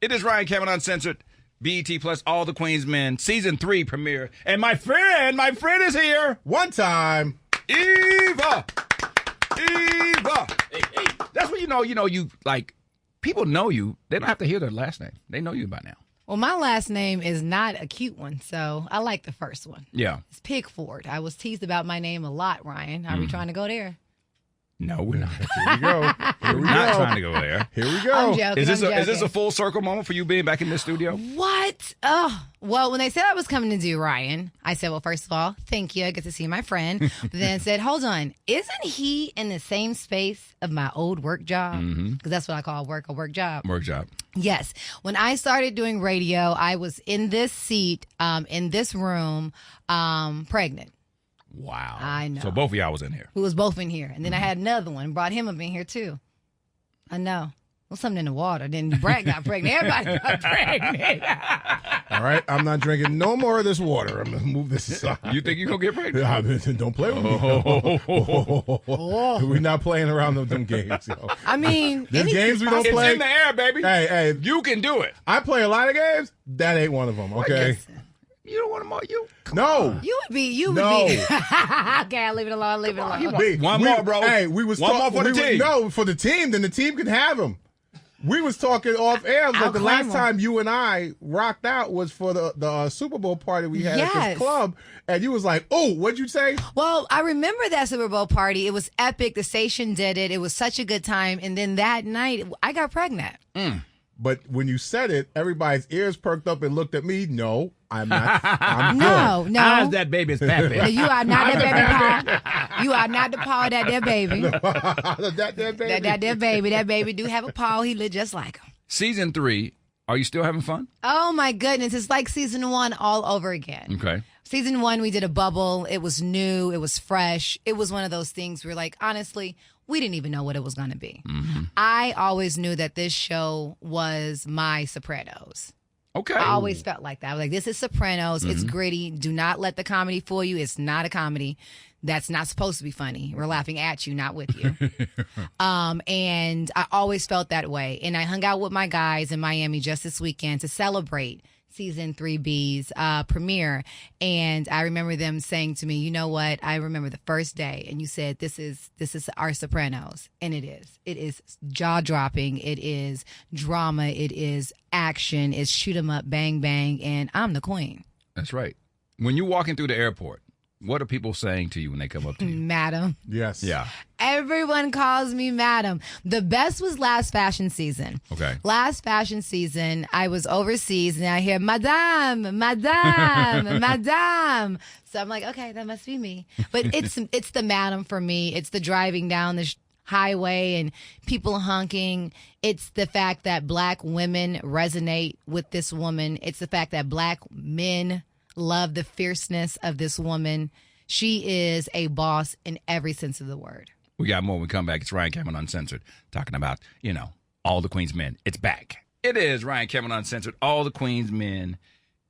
It is Ryan Cameron Uncensored, BET Plus, All the Queen's Men, Season 3 premiere. And my friend is here. One time. Eva. Hey. That's what you like, people know you. They don't have to hear their last name. They know you by now. Well, my last name is not a cute one, so I like the first one. Yeah. It's Pigford. I was teased about my name a lot, Ryan. Are we trying to go there? No, we're not. Here we go. We're not trying to go there. Here we go. I'm joking. Is this a full circle moment for you being back in this studio? What? Oh, well, when they said I was coming to do Ryan, I said, well, first of all, thank you. I get to see my friend. But then I said, hold on. Isn't he in the same space of my old work job? Because that's what I call a work job. Work job. Yes. When I started doing radio, I was in this seat, in this room, pregnant. Wow. I know. So both of y'all was in here. We was both in here. And then I had another one, brought him up in here too. I know. Well, something in the water. Then Brad got pregnant. Everybody got pregnant. All right, I'm not drinking no more of this water. I'm going to move this aside. You think you're going to get pregnant? Don't play with me. We're not playing around them games. Yo. I mean, there's games we don't play. It's in the air, baby. Hey. You can do it. I play a lot of games. That ain't one of them, okay? You don't want them all. No. You would be. Okay, I'll leave it alone. One more, bro. Hey, we was one more for the team. No, for the team. Then the team can have them. We was talking off air. Like the last time you and I rocked out was for the Super Bowl party we had at this club. And you was like, oh, what'd you say? Well, I remember that Super Bowl party. It was epic. The station did it. It was such a good time. And then that night, I got pregnant. But when you said it, everybody's ears perked up and looked at me. No, I'm not. I'm No. How's that baby's pappy? No, you are not that baby paw. You are not the paw of that there baby. that baby. That there baby. That baby do have a paw. He look just like him. Season 3, are you still having fun? Oh, my goodness. It's like season 1 all over again. Okay. Season 1, we did a bubble. It was new. It was fresh. It was one of those things where, like, honestly, we didn't even know what it was going to be. I always knew that this show was my Sopranos. Okay. I always felt like that. I was like, this is Sopranos. It's gritty. Do not let the comedy fool you. It's not a comedy. That's not supposed to be funny. We're laughing at you, not with you. And I always felt that way. And I hung out with my guys in Miami just this weekend to celebrate Season 3B's premiere. And I remember them saying to me, you know what? I remember the first day. And you said, this is our Sopranos. And it is. It is jaw-dropping. It is drama. It is action. It's shoot 'em up, bang, bang. And I'm the queen. That's right. When you're walking through the airport, what are people saying to you when they come up to you? Madam. Yes. Yeah. Everyone calls me madam. The best was last fashion season. Okay. Last fashion season, I was overseas and I hear, madame, madame, madame. So I'm like, okay, that must be me. But it's the madam for me. It's the driving down the highway and people honking. It's the fact that black women resonate with this woman. It's the fact that black men love the fierceness of this woman. She is a boss in every sense of the word. We got more when we come back. It's Ryan Cameron Uncensored, talking about, All the Queen's Men. It's back. It is Ryan Cameron Uncensored. All the Queen's Men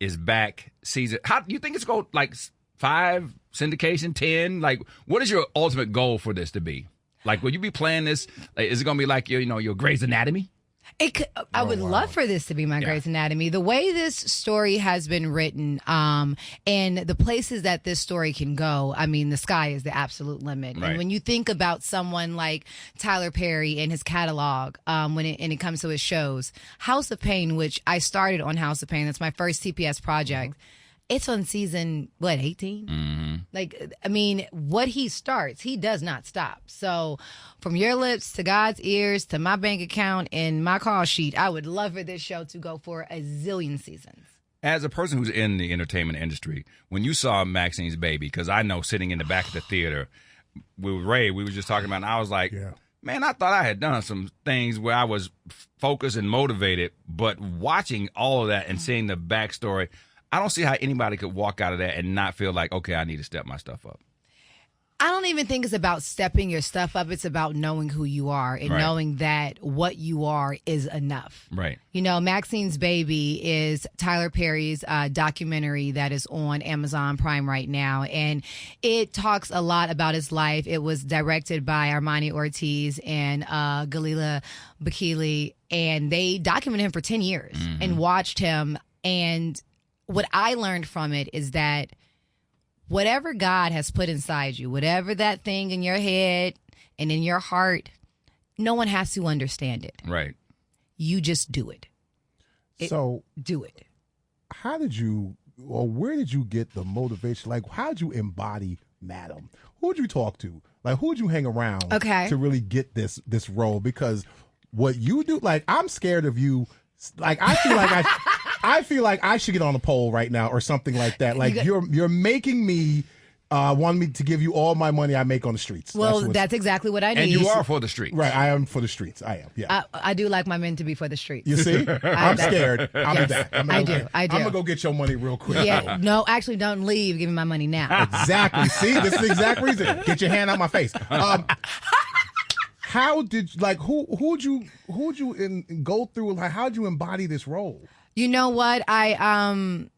is back. Season. How do you think it's going, like 5, syndication, 10? Like, what is your ultimate goal for this to be? Like, will you be playing this? Like, is it going to be like your Grey's Anatomy? I would love for this to be my Grey's Anatomy. The way this story has been written, and the places that this story can go, I mean, the sky is the absolute limit. Right. And when you think about someone like Tyler Perry and his catalog, when it comes to his shows, House of Pain, which I started on House of Pain, that's my first CPS project. It's on season, 18? Like, I mean, what he starts, he does not stop. So from your lips to God's ears to my bank account and my call sheet, I would love for this show to go for a zillion seasons. As a person who's in the entertainment industry, when you saw Maxine's baby, because I know sitting in the back of the theater with Ray, we were just talking about, and I was like, man, I thought I had done some things where I was focused and motivated, but watching all of that and seeing the backstory, I don't see how anybody could walk out of that and not feel like, okay, I need to step my stuff up. I don't even think it's about stepping your stuff up. It's about knowing who you are and knowing that what you are is enough. Right. You know, Maxine's Baby is Tyler Perry's documentary that is on Amazon Prime right now. And it talks a lot about his life. It was directed by Armani Ortiz and Galila Bakili. And they documented him for 10 years and watched him. And what I learned from it is that whatever God has put inside you, whatever that thing in your head and in your heart, no one has to understand it. Right. You just do it. So do it. How did you, or where did you get the motivation? Like, how did you embody Madam? Who would you talk to? Like, who would you hang around to really get this role? Because what you do, like, I'm scared of you. Like, I feel like I should get on a poll right now or something like that. Like, you're making me want me to give you all my money I make on the streets. Well, that's exactly what I need. And you are for the streets. Right, I am for the streets. I am, yeah. I do like my men to be for the streets. You see? I'm scared. I'll be back. I do. I'm going to go get your money real quick. Yeah, no, actually, don't leave. Give me my money now. Exactly. See, this is the exact reason. Get your hand out my face. How did, like, who'd you go through? Like, how'd you embody this role? You know what? One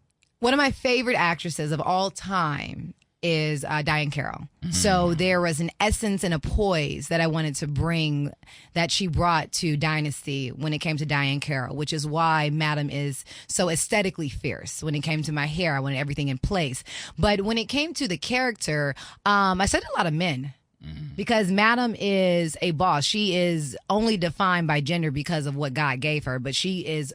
of my favorite actresses of all time is Diane Carroll. So there was an essence and a poise that I wanted to bring that she brought to Dynasty when it came to Diane Carroll, which is why Madam is so aesthetically fierce. When it came to my hair, I wanted everything in place. But when it came to the character, I said a lot of men. Because Madam is a boss. She is only defined by gender because of what God gave her, but she is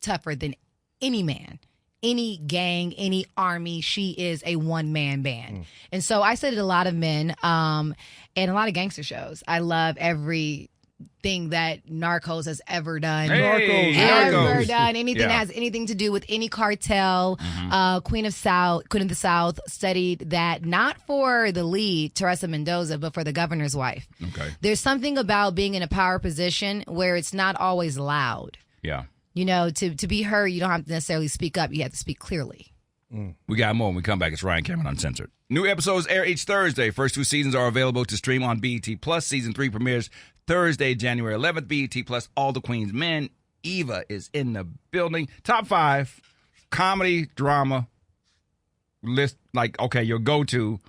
tougher than any man, any gang, any army. She is a one-man band. And so I studied a lot of men and a lot of gangster shows. I love everything that Narcos has ever done. Narcos. Done. Anything that has anything to do with any cartel. Queen of the South studied that not for the lead, Teresa Mendoza, but for the governor's wife. Okay. There's something about being in a power position where it's not always loud. Yeah. You know, to be heard, you don't have to necessarily speak up. You have to speak clearly. We got more when we come back. It's Ryan Cameron Uncensored. New episodes air each Thursday. First 2 seasons are available to stream on BET Plus. Season 3 premieres Thursday, January 11th. BET Plus, All the Queen's Men. Eva is in the building. Top 5 comedy drama list. Like, okay, your go-to.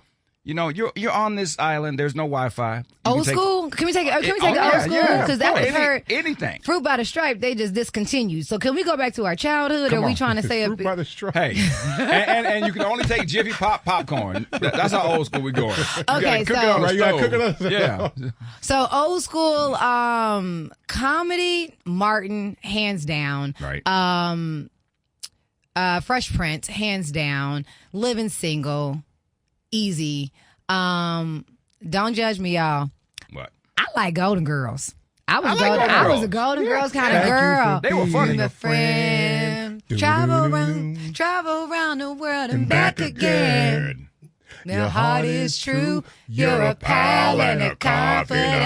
You know, you're on this island. There's no Wi-Fi. Old school? Can we take it? Can we take it old school? Because that was her. Anything. Fruit by the Stripe. They just discontinued. So can we go back to our childhood? Or are we trying to say Fruit by the Stripe? Hey, and you can only take Jiffy Pop popcorn. That's how old school we going. Okay, you gotta cook it on the stove. Yeah. So old school comedy, Martin, hands down. Right. Fresh Prince, hands down. Living Single. Easy. Don't judge me, y'all. What? I like Golden Girls. I was a Golden Girls kind of girl. They were funny. My friend, travel around the world and back again. Your heart is true. You're a pal and a confidant.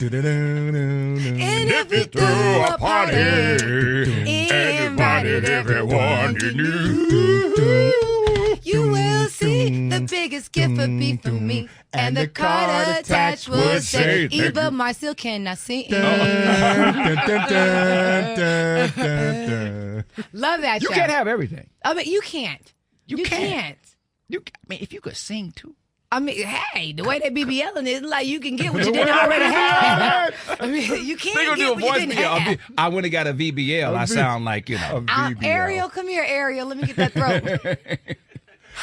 And if you threw a party, invited everyone you knew. You will see the biggest gift would be from me. And the card attached will say, Eva Marcille cannot sing. Love that show. You can't have everything. I mean, you can't. You can't. I mean, if you could sing too. I mean, hey, the way they be yelling is like you can get what you didn't already have. I mean, you can't get what you didn't have. I went and got a VBL. I sound like, you know. Ariel, come here, Ariel. Let me get that throat.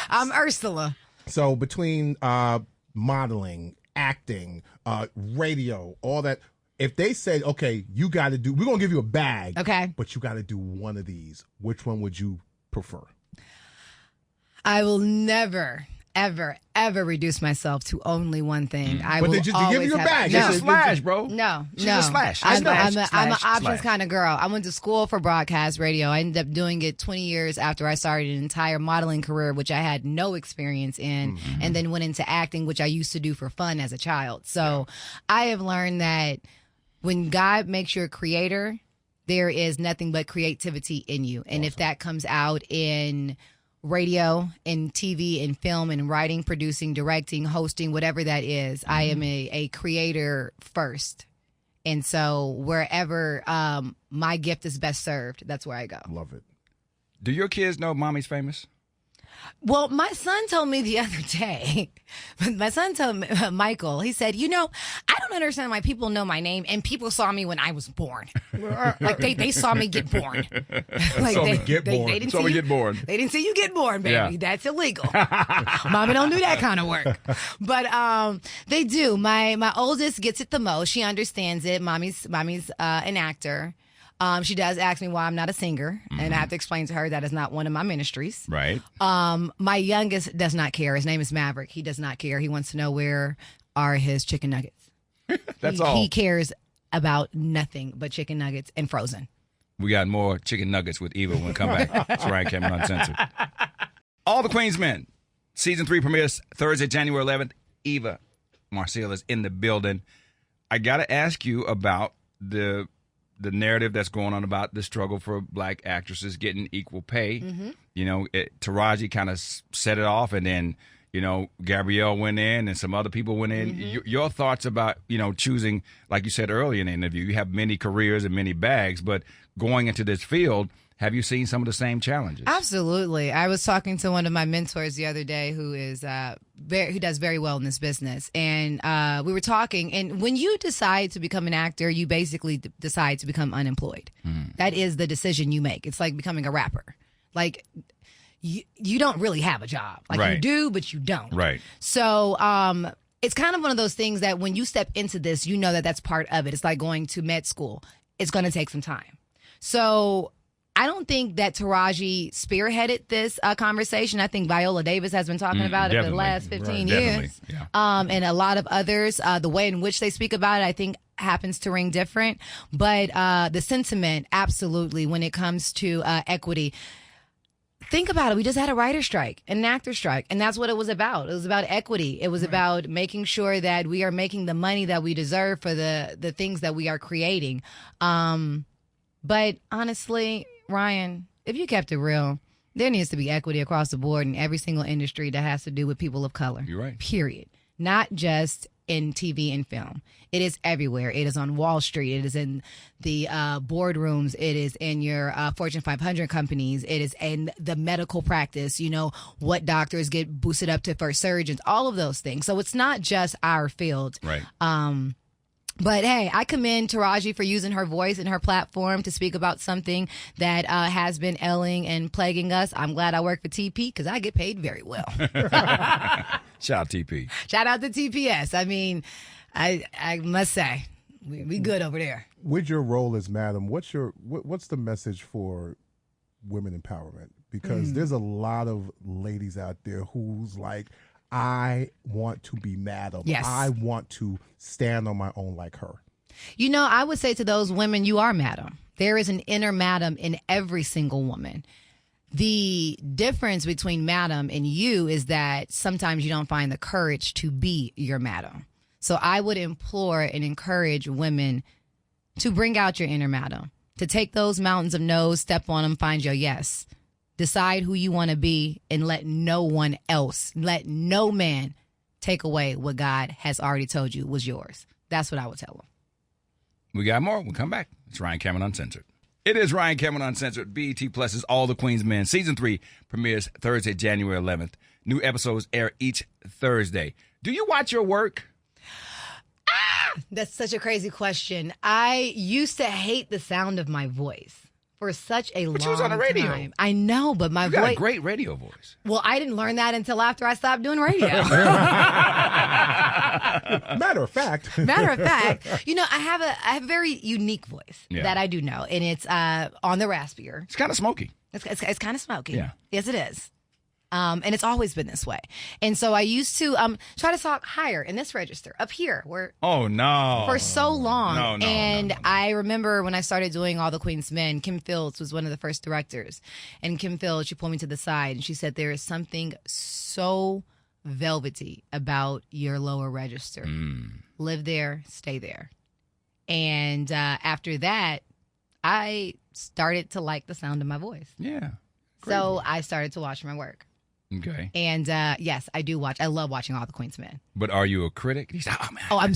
I'm Ursula. So between modeling, acting, radio, all that, if they said, okay, you got to do, we're going to give you a bag, okay, but you got to do one of these, which one would you prefer? I will never, ever reduce myself to only one thing. I will did you give you a bag? No. She's a slash, bro. No. She's a slash. I'm an options kind of girl. I went to school for broadcast radio. I ended up doing it 20 years after I started an entire modeling career, which I had no experience in, and then went into acting, which I used to do for fun as a child. So I have learned that when God makes you a creator, there is nothing but creativity in you. And if that comes out in radio and TV and film and writing, producing, directing, hosting, whatever that is. I am a creator first. And so wherever my gift is best served, that's where I go. Love it. Do your kids know mommy's famous? Well, my son told me the other day, my son told me, Michael, he said, I don't understand why people know my name and people saw me when I was born. Like they saw me get born. Like They didn't Saw me get born. They didn't see you get born, baby. Yeah. That's illegal. Mommy don't do that kind of work. But they do. My oldest gets it the most. She understands it. Mommy's an actor. She does ask me why I'm not a singer, and I have to explain to her that is not one of my ministries. Right. My youngest does not care. His name is Maverick. He does not care. He wants to know where are his chicken nuggets. That's all. He cares about nothing but chicken nuggets and frozen. We got more chicken nuggets with Eva when we come back. It's Ryan Cameron Uncensored. All the Queen's Men. Season 3 premieres Thursday, January 11th. Eva Marcille is in the building. I got to ask you about the narrative that's going on about the struggle for black actresses getting equal pay. Taraji kind of set it off, and then, Gabrielle went in and some other people went in. Your thoughts about, choosing, like you said earlier in the interview, you have many careers and many bags, but going into this field, have you seen some of the same challenges? Absolutely. I was talking to one of my mentors the other day who is who does very well in this business, and we were talking. And when you decide to become an actor, you basically decide to become unemployed. That is the decision you make. It's like becoming a rapper. Like you don't really have a job. Like Right. you do, but you don't. Right. So it's kind of one of those things that when you step into this, you know that that's part of it. It's like going to med school. It's going to take some time. So I don't think that Taraji spearheaded this conversation. I think Viola Davis has been talking about it for the last 15 years. Yeah. And a lot of others, the way in which they speak about it, I think happens to ring different. But the sentiment, absolutely, when it comes to equity, think about it. We just had a writer's strike, an actor strike, and that's what it was about. It was about equity. It was about making sure that we are making the money that we deserve for the things that we are creating. But honestly, Ryan, if you kept it real, there needs to be equity across the board in every single industry that has to do with people of color. You're right. Period. Not just in TV and film. It is everywhere. It is on Wall Street. It is in the boardrooms. It is in your Fortune 500 companies. It is in the medical practice, what doctors get boosted up to for surgeons, all of those things. So it's not just our field. Right. But hey, I commend Taraji for using her voice and her platform to speak about something that has been ailing and plaguing us. I'm glad I work for TP because I get paid very well. Shout out TP. Shout out to TPS. I mean, I must say, we good over there. With your role as madam, what's the message for women empowerment? Because there's a lot of ladies out there who's like, I want to be madam. Yes. I want to stand on my own like her. I would say to those women, you are madam. There is an inner madam in every single woman. The difference between madam and you is that sometimes you don't find the courage to be your madam. So I would implore and encourage women to bring out your inner madam, to take those mountains of no's, step on them, find your yes. Decide who you want to be and let no one else, let no man take away what God has already told you was yours. That's what I would tell them. We got more. We'll come back. It's Ryan Cameron Uncensored. It is Ryan Cameron Uncensored. BET Plus's All the Queen's Men. Season 3 premieres Thursday, January 11th. New episodes air each Thursday. Do you watch your work? That's such a crazy question. I used to hate the sound of my voice. For such a long time. But you was on the radio. Time. I know, but my You voice. got a great radio voice. Well, I didn't learn that until after I stopped doing radio. Matter of fact, I have a very unique voice that I do know, and it's on the raspier. It's kind of smoky. It's kind of smoky. Yeah. Yes, it is. And it's always been this way. And so I used to try to talk higher in this register up here where Oh, no. for so long. No. And I remember when I started doing All the Queen's Men, Kim Fields was one of the first directors. And Kim Fields, she pulled me to the side and she said, there is something so velvety about your lower register. Live there, stay there. And after that, I started to like the sound of my voice. Yeah. So I started to watch my work. Okay. And yes, I do watch. I love watching All the Queen's Men. But are you a critic? He's like, oh man. Oh, I'm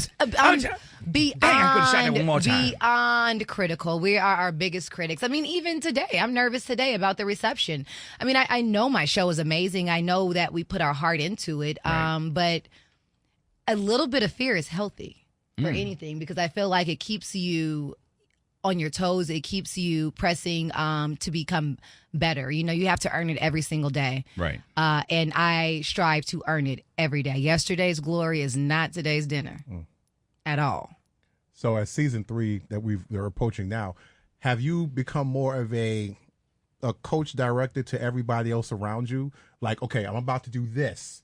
beyond beyond critical. We are our biggest critics. I mean, even today, I'm nervous today about the reception. I mean, I know my show is amazing. I know that we put our heart into it. Right. But a little bit of fear is healthy for anything, because I feel like it keeps you on your toes. It keeps you pressing to become better. You know, you have to earn it every single day. Right. And I strive to earn it every day. Yesterday's glory is not today's dinner at all. So as season 3 that they're approaching now, have you become more of a coach director to everybody else around you? Like, okay, I'm about to do this.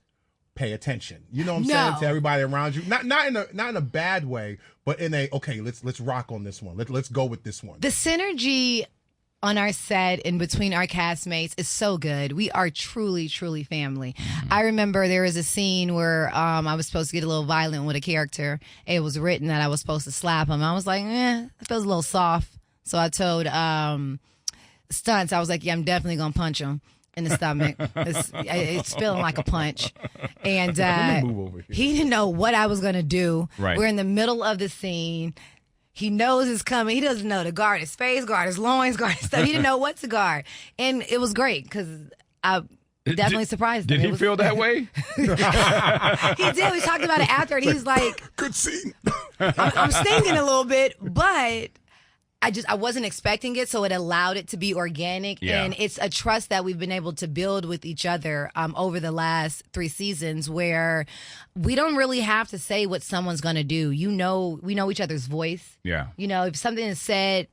Pay attention. You know what I'm saying, to everybody around you? Not in a bad way, but in a, okay, let's rock on this one. Let's go with this one. The synergy on our set and between our castmates is so good. We are truly, truly family. I remember there was a scene where I was supposed to get a little violent with a character. It was written that I was supposed to slap him. I was like, it feels a little soft. So I told Stunts, I was like, yeah, I'm definitely going to punch him in the stomach. It's feeling like a punch. And he didn't know what I was going to do. Right. We're in the middle of the scene. He knows it's coming. He doesn't know to guard his face, guard his loins, guard his stuff. He didn't know what to guard. And it was great because I definitely surprised him. Did he feel that way? He did. We talked about it after, and he's like, good scene. I'm stinging a little bit, but I wasn't expecting it, so it allowed it to be organic. Yeah. And it's a trust that we've been able to build with each other over the last 3 seasons, where we don't really have to say what someone's going to do. We know each other's voice. Yeah. You know, if something is said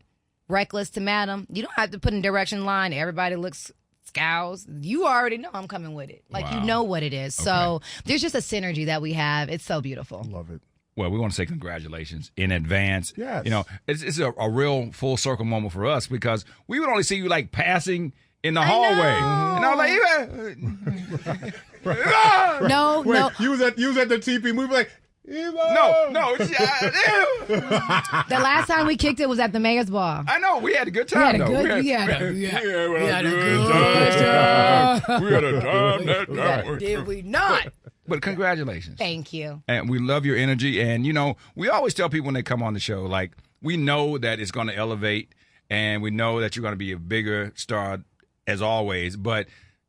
reckless to Madam, you don't have to put in direction line. Everybody looks scowls. You already know I'm coming with it. Like, Wow. you know what it is. Okay. So there's just a synergy that we have. It's so beautiful. Love it. Well, we want to say congratulations in advance. Yes. You know, it's a real full circle moment for us, because we would only see you like passing in the hallway. And I was like, Eva. No. You was at the TP movie like, Eva. No. The last time we kicked it was at the mayor's ball. I know. We had a good time, though. We had a good time. We had a time that time. Did we not? But congratulations. Thank you. And we love your energy. And, you know, we always tell people when they come on the show, like, we know that it's going to elevate, and we know that you're going to be a bigger star as always. But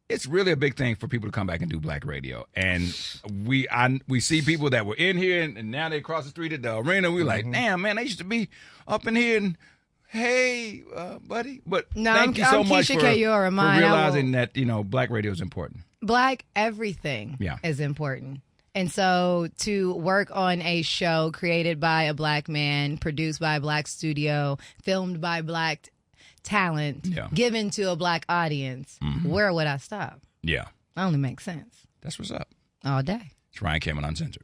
it's really a big thing for people to come back and do black radio. And we see people that were in here, and now they across the street at the arena. We're like, damn, man, they used to be up in here and, hey, buddy. But thank you so much for realizing that, you know, black radio is important. Black everything is important. And so to work on a show created by a black man, produced by a black studio, filmed by black talent, given to a black audience, where would I stop? Yeah. Only makes sense. That's what's up. All day. It's Ryan Cameron Uncensored.